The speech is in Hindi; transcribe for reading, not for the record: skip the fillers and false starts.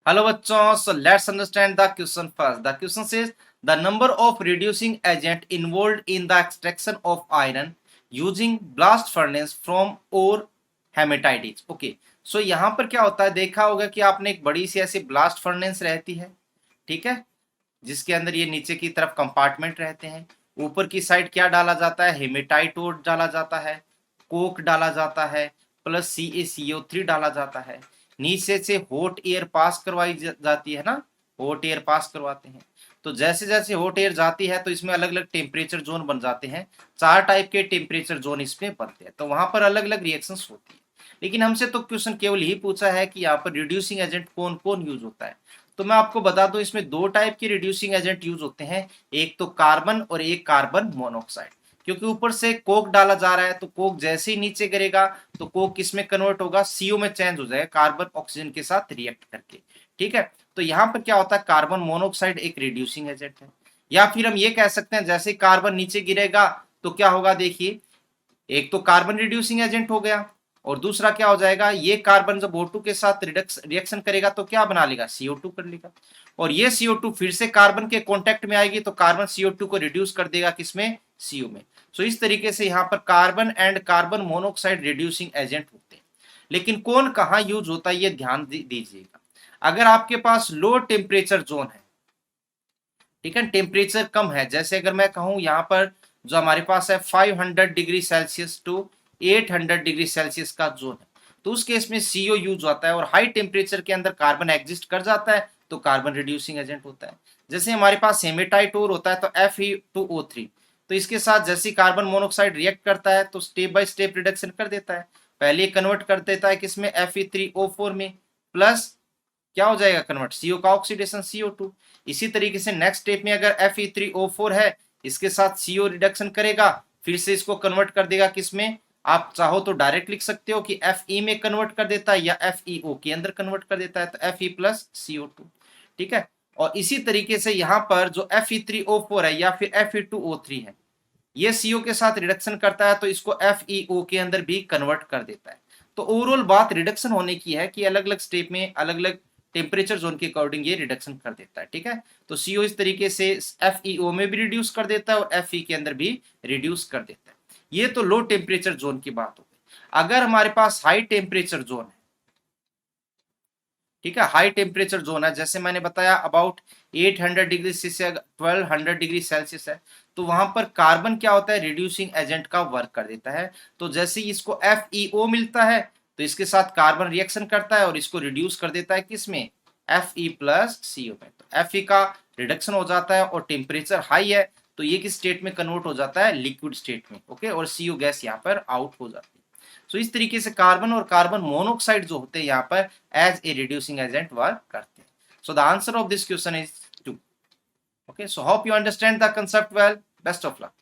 हेलो बच्चों, so let's understand the question first. The question says the number of reducing agent involved in the extraction of iron using blast furnace from ore hematite. Okay, so यहाँ पर क्या होता है, देखा होगा कि आपने एक बड़ी सी ऐसी ब्लास्ट फर्नेस रहती है, ठीक है, जिसके अंदर ये नीचे की तरफ कंपार्टमेंट रहते हैं। ऊपर की साइड क्या डाला जाता है, हेमेटाइट ओर डाला जाता है, कोक डाला जाता है, प्लस CaCO3 डाला जाता है। नीचे से हॉट एयर पास करवाई जाती है ना, हॉट एयर पास करवाते हैं। तो जैसे जैसे हॉट एयर जाती है तो इसमें अलग अलग टेम्परेचर जोन बन जाते हैं। 4 टाइप के टेम्परेचर जोन इसमें बनते हैं, तो वहां पर अलग अलग रिएक्शंस होती है। लेकिन हमसे तो क्वेश्चन केवल यही पूछा है कि यहाँ पर रिड्यूसिंग एजेंट कौन कौन यूज होता है। तो मैं आपको बता दूं, इसमें दो टाइप के रिड्यूसिंग एजेंट यूज होते हैं, एक तो कार्बन और एक कार्बन मोनोऑक्साइड। क्योंकि ऊपर से कोक डाला जा रहा है तो कोक जैसे ही नीचे गिरेगा तो कोक किस में कन्वर्ट होगा, सीओ में चेंज हो जाएगा, कार्बन ऑक्सीजन के साथ रिएक्ट करके। ठीक है, तो यहां पर क्या होता है, कार्बन मोनोऑक्साइड एक रिड्यूसिंग एजेंट है। या फिर हम ये कह सकते हैं, जैसे कार्बन नीचे गिरेगा तो क्या होगा, देखिए, एक तो कार्बन रिड्यूसिंग एजेंट हो गया और दूसरा क्या हो जाएगा, ये कार्बन जब O2 के साथ रिएक्शन करेगा तो क्या बना लेगा, CO2 कर लेगा। और ये CO2 फिर से कार्बन के कांटेक्ट में आएगी तो कार्बन CO2 को रिड्यूस कर देगा किसमें, CO में। सो इस तरीके से यहाँ पर carbon and carbon monoxide reducing agent होते हैं। लेकिन कौन कहाँ यूज होता है ये ध्यान दीजिएगा। अगर आपके पास लो टेम्परेचर जोन है, ठीक है, टेम्परेचर कम है, जैसे अगर मैं कहूं यहाँ पर जो हमारे पास है 500 degree Celsius to 800 degree Celsius का जोन है, तो उस केस में CO यूज होता है। और हाई टेम्परेचर के अंदर कार्बन एग्जिस्ट कर जाता है तो कार्बन रिड्यूसिंग एजेंट होता है। जैसे हमारे पास हेमेटाइट ओर होता है तो Fe2O3, तो इसके साथ जैसे कार्बन मोनोऑक्साइड रिएक्ट करता है तो स्टेप बाय स्टेप रिडक्शन कर देता है। पहले कन्वर्ट कर देता है किसमें, Fe3O4 में, प्लस क्या हो जाएगा कन्वर्ट, CO का ऑक्सीडेशन CO2। इसी तरीके से नेक्स्ट स्टेप में अगर Fe3O4 है, इसके साथ CO रिडक्शन करेगा, फिर से इसको कन्वर्ट कर देगा किसमें, आप चाहो तो डायरेक्ट लिख सकते हो कि Fe में कन्वर्ट कर देता है या FeO के अंदर कन्वर्ट कर देता है, तो Fe प्लस CO2। ठीक है, और इसी तरीके से यहाँ पर जो Fe3O4 है या फिर Fe2O3 है, ये CO के साथ रिडक्शन करता है तो इसको FeO के अंदर भी कन्वर्ट कर देता है। तो ओवरऑल बात रिडक्शन होने की है कि अलग अलग स्टेप में अलग अलग टेम्परेचर जोन के अकॉर्डिंग ये रिडक्शन कर देता है। ठीक है, तो CO इस तरीके से FeO में भी रिड्यूस कर देता है और Fe के अंदर भी रिड्यूस कर देता है। ये तो लो टेम्परेचर जोन की बात हो गई। अगर हमारे पास हाई टेम्परेचर जोन है, ठीक है, हाई टेम्परेचर जोन है, जैसे मैंने बताया अबाउट 800 डिग्री से 1200 डिग्री सेल्सियस है, तो वहां पर कार्बन क्या होता है, रिड्यूसिंग एजेंट का वर्क कर देता है। तो जैसे ही इसको FeO मिलता है तो इसके साथ कार्बन रिएक्शन करता है और इसको रिड्यूस कर देता है किसमें, Fe प्लस CO में। तो Fe का रिडक्शन हो जाता है और टेम्परेचर हाई है तो ये किस स्टेट में कन्वर्ट हो जाता है, लिक्विड स्टेट में। ओके, और CO गैस यहाँ पर आउट हो जाती है। सो इस तरीके से कार्बन और कार्बन मोनोऑक्साइड जो होते हैं यहाँ पर as a reducing agent work करते हैं। So the answer of this question is 2। Okay, so hope you understand the concept well. Best of luck.